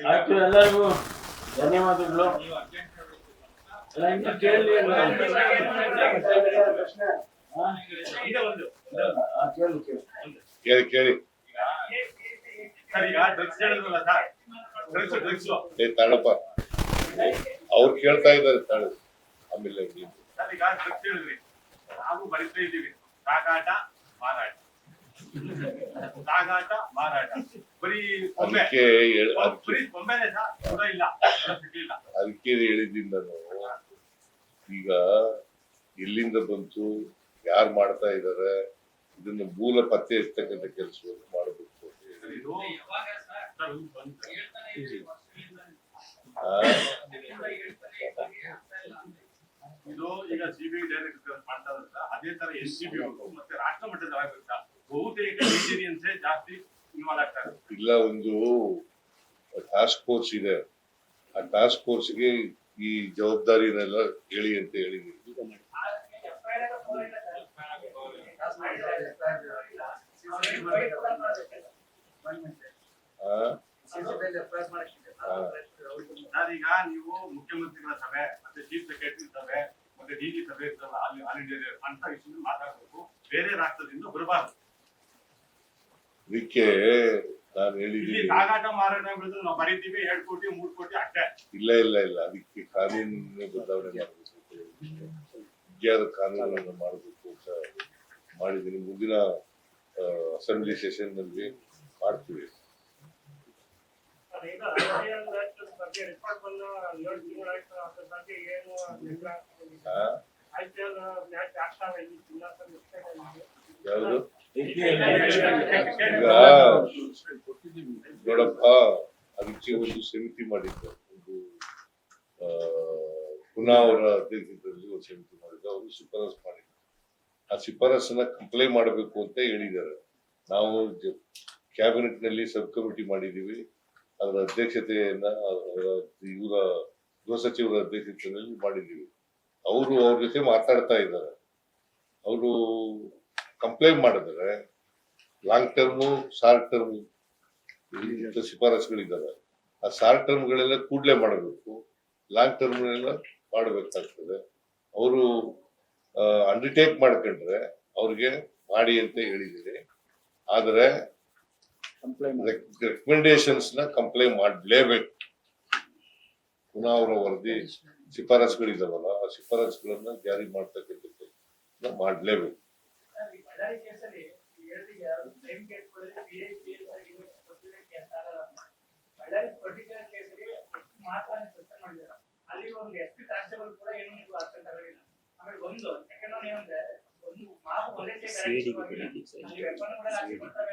ಆಯ್ತು, ಎಲ್ಲರಿಗೂ ಧನ್ಯವಾದಗಳು. ಕೇಳಿ ಕೇಳಿ ತಾಳಪ್ಪ, ಅವ್ರು ಕೇಳ್ತಾ ಇದ್ದಾರೆ ತಾಳು. ಆಮೇಲೆ ನಾವು ಬರಿತಾ ಇದ್ದೀವಿ ಸಾಗಾಟ ಮಾರಾಟ, ಸಾಗಾಟ ಮಾರಾಟ, ಬರೀ ಅದಕ್ಕೆ ಅದಕ್ಕೆ ಹೇಳಿದ್ದೀನಿ ನಾನು. ಈಗ ಎಲ್ಲಿಂದ ಬಂತು, ಯಾರು ಮಾಡ್ತಾ ಇದ್ದಾರೆ, ಇದನ್ನ ಮೂಲ ಪತ್ತೆ ಇರ್ತಕ್ಕಂಥ ಕೆಲಸವನ್ನು ಮಾಡಬೇಕು. ಇದು ಈಗ ಸಿಬಿಐ ಡೈರೆಕ್ಟರ್ ಮಾಡ್ತಾ ಇದ್ದಾರೆ, ಅದೇ ತರ SCB ಮತ್ತೆ ರಾಷ್ಟ್ರ ಮಟ್ಟದ ಆಗುತ್ತೆ. ಬಹುತೇಕ ಇಂಜಿನಿಯರ್ಸ್ ಜಾಸ್ತಿ ಇನ್ವಾಲ್ವ್ ಆಗ್ತಾರೆ. ಇಲ್ಲ, ಒಂದು ಟಾಸ್ಕ್ ಫೋರ್ಸ್ ಇದೆ, ಆ ಟಾಸ್ಕ್ ಫೋರ್ಸ್ಗೆ ಈ ಜವಾಬ್ದಾರಿನೆಲ್ಲ ಹೇಳಿ ಅಂತ ಹೇಳಿದೀನಿ. ಈಗ ನೀವು ಮುಖ್ಯಮಂತ್ರಿಗಳ ಸಭೆ ಮತ್ತೆ ಚೀಫ್ ಸೆಕ್ರೆಟರಿ ಸಭೆ ಮತ್ತೆ DG ಸಭೆ ಆಲ್ ಇಂಡಿಯಾ ಅಂತ ವಿಷಯ ಮಾತಾಡಬೇಕು, ಬೇರೆ ರಾಷ್ಟ್ರದಿಂದ ಬರಬಾರದು. ಅದಕ್ಕೆ ನಾನು ಹೇಳಿದ್ದೀನಿ, ಸಾಗಾಟ ಮಾರಾಟ ಬೆಳೆದ್ರೆ ನಾವು ಬರೀತೀವಿ 2 ಕೋಟಿ 3 ಕೋಟಿ ಅಷ್ಟೇ. ಇಲ್ಲ ಇಲ್ಲ ಇಲ್ಲ, ಅದಕ್ಕೆ ಕಾನೂನು ಬದಲಾವಣೆ ಮಾಡಬೇಕು, ವಿದ್ಯಾದ ಕಾನೂನನ್ನು ಮಾಡಬೇಕು ಅಂತ ಮಾಡಿದ್ದೀನಿ. ಮುಂದಿನ ಅಸೆಂಬ್ಲಿ ಸೆಷನ್ ನಲ್ಲಿ ಮಾಡ್ತೀವಿ. ಯಾವುದು ನೋಡಪ್ಪ, ಅದಕ್ಕೆ ಒಂದು ಸಮಿತಿ ಮಾಡಿದ್ದು, ಒಂದು ಪುನಃ ಅವರ ಅಧ್ಯಕ್ಷತೆಯಲ್ಲಿ ಒಂದು ಸಮಿತಿ ಮಾಡಿದ್ದು, ಅವರು ಶಿಫಾರಸ್ ಮಾಡಿದ್ರು. ಆ ಶಿಫಾರಸನ್ನ ಕಂಪ್ಲೈಂಟ್ ಮಾಡಬೇಕು ಅಂತ ಹೇಳಿದ್ದಾರೆ. ನಾವು ಕ್ಯಾಬಿನೆಟ್ ನಲ್ಲಿ ಸಬ್ ಕಮಿಟಿ ಮಾಡಿದೀವಿ, ಅದರ ಅಧ್ಯಕ್ಷತೆಯನ್ನ ಇವರ ಗೃಹ ಸಚಿವರ ಅಧ್ಯಕ್ಷತೆಯಲ್ಲಿ ಮಾಡಿದೀವಿ. ಅವರು ಅವ್ರ ಜೊತೆ ಮಾತಾಡ್ತಾ ಇದ್ದಾರೆ. ಅವರು ಕಂಪ್ಲೇಂಟ್ ಮಾಡಿದ್ರೆ ಲಾಂಗ್ ಟರ್ಮು ಶಾರ್ಟ್ ಟರ್ಮ್ ಶಿಫಾರಸುಗಳಿದ್ದಾವೆ. ಆ ಶಾರ್ಟ್ ಟರ್ಮ್ಗಳೆಲ್ಲ ಕೂಡಲೇ ಮಾಡಬೇಕು, ಲಾಂಗ್ ಟರ್ಮ್ನೆಲ್ಲ ಮಾಡಬೇಕಾಗ್ತದೆ. ಅವರು ಅಂಡರ್ಟೇಕ್ ಮಾಡ್ಕೊಂಡ್ರೆ ಅವ್ರಿಗೆ ಮಾಡಿ ಅಂತ ಹೇಳಿದ್ದೀನಿ. ಆದರೆ ರೆಕಮೆಂಡೇಶನ್ಸ್ ನ ಕಂಪ್ಲೇಂಟ್ ಮಾಡಲೇಬೇಕು. ಪುನಃ ಅವರ ವರದಿ ಶಿಫಾರಸುಗಳಿದಾವಲ್ಲ, ಆ ಶಿಫಾರಸುಗಳನ್ನ ಜಾರಿ ಮಾಡ್ತಕ್ಕಂಥದ್ದು ಮಾಡಲೇಬೇಕು.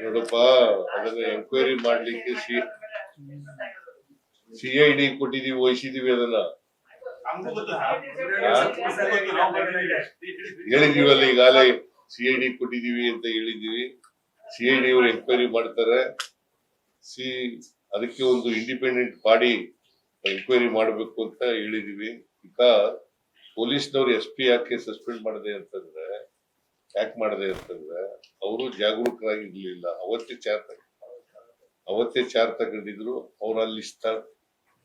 ನೋಡಪ್ಪ, ಅದನ್ನ ಎಂಕ್ವೈರಿ ಮಾಡ್ಲಿಕ್ಕೆ CID ಕೊಟ್ಟಿದೀವಿ, ವಹಿಸಿದೀವಿ. ಅದನ್ನ ಹೇಳಿದೀವಲ್ಲ ಈಗಾಗಲೇ, CID ಕೊಟ್ಟಿದೀವಿ ಅಂತ ಹೇಳಿದೀವಿ. CID ಅವರು ಎಂಕ್ವೈರಿ ಮಾಡ್ತಾರೆ. ಅದಕ್ಕೆ ಒಂದು ಇಂಡಿಪೆಂಡೆಂಟ್ ಬಾಡಿ ಎಂಕ್ವೈರಿ ಮಾಡಬೇಕು ಅಂತ ಹೇಳಿದೀವಿ. ಈಗ ಪೊಲೀಸ್ನವ್ರು SP ಯಾಕೆ ಸಸ್ಪೆಂಡ್ ಮಾಡದೆ ಅಂತಂದ್ರೆ, ಅವರು ಜಾಗರೂಕರಾಗಿರ್ಲಿಲ್ಲ. ಅವತ್ತೇ ಚಾರ್ಜ್ ತಗೊಂಡಿದ್ರು. ಅವ್ರು ಅಲ್ಲಿ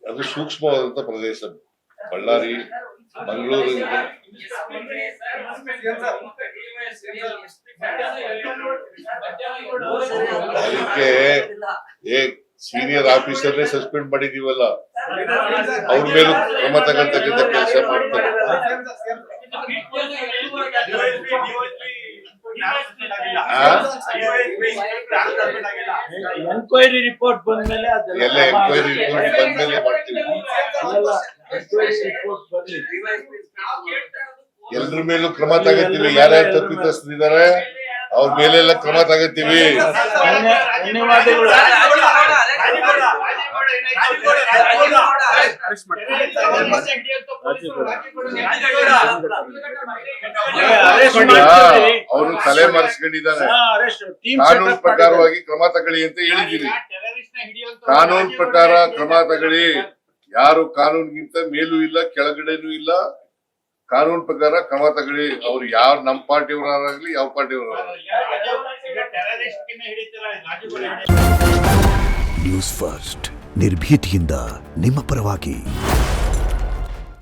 ಅದು ಸೂಕ್ಷ್ಮವಾದಂತ ಪ್ರದೇಶ, ಬಳ್ಳಾರಿ ಮಂಗಳೂರು. ಅದಕ್ಕೆ ಸೀನಿಯರ್ ಆಫೀಸರ್ನೇ ಸಸ್ಪೆಂಡ್ ಮಾಡಿದೀವಲ್ಲ, ಅವ್ರ ಮೇಲೂ ಕ್ರಮ ತಗೊಂತಕ್ಕಂಥ ಕೆಲಸ ಮಾಡ್ತಾರೆ. ಎನ್ಕ್ವೈರಿ ರಿಪೋರ್ಟ್ ಬಂದ್ಮೇಲೆ ಎಲ್ಲ ಎಂಕ್ವೈರಿ ರಿಪೋರ್ಟ್ ಬಂದ್ಮೇಲೆ ಮಾಡ್ತೀವಿ. ಎಲ್ರ ಮೇಲೂ ಕ್ರಮ ತಗೋತೀವಿ. ಯಾರ್ಯಾರು ತಪ್ಪಿತಸ್ಥರಿದ್ದಾರೆ ಅವ್ರ ಮೇಲೆಲ್ಲ ಕ್ರಮ ತಗೋತೀವಿ. ಧನ್ಯವಾದಗಳು. ಅವರು ತಲೆ ಮರೆಸ್ಕೊಂಡಿದ್ದಾರೆ. ಕಾನೂನು ಪ್ರಕಾರವಾಗಿ ಕ್ರಮ ತಗೊಳ್ಳಿ ಅಂತ ಹೇಳಿದ್ದೀವಿ. ಕಾನೂನು ಪ್ರಕಾರ ಕ್ರಮ ತಗೊಳ್ಳಿ. ಯಾರು ಕಾನೂನಿಗಿಂತ ಮೇಲೂ ಇಲ್ಲ, ಕೆಳಗಡೆನೂ ಇಲ್ಲ. ಕಾನೂನು ಪ್ರಕಾರ ಕ್ರಮ ತಗೊಳ್ಳಿ. ಅವ್ರು ಯಾರು ನಮ್ಮ ಪಾರ್ಟಿಯವರಾಗಲಿ ಯಾವ ಪಾರ್ಟಿಯವರಾಗಲಿ ನ್ಯೂಸ್ ಫಸ್ಟ್ ನಿರ್ಭೀತಿಯಿಂದ ನಿಮ್ಮ ಪರವಾಗಿ.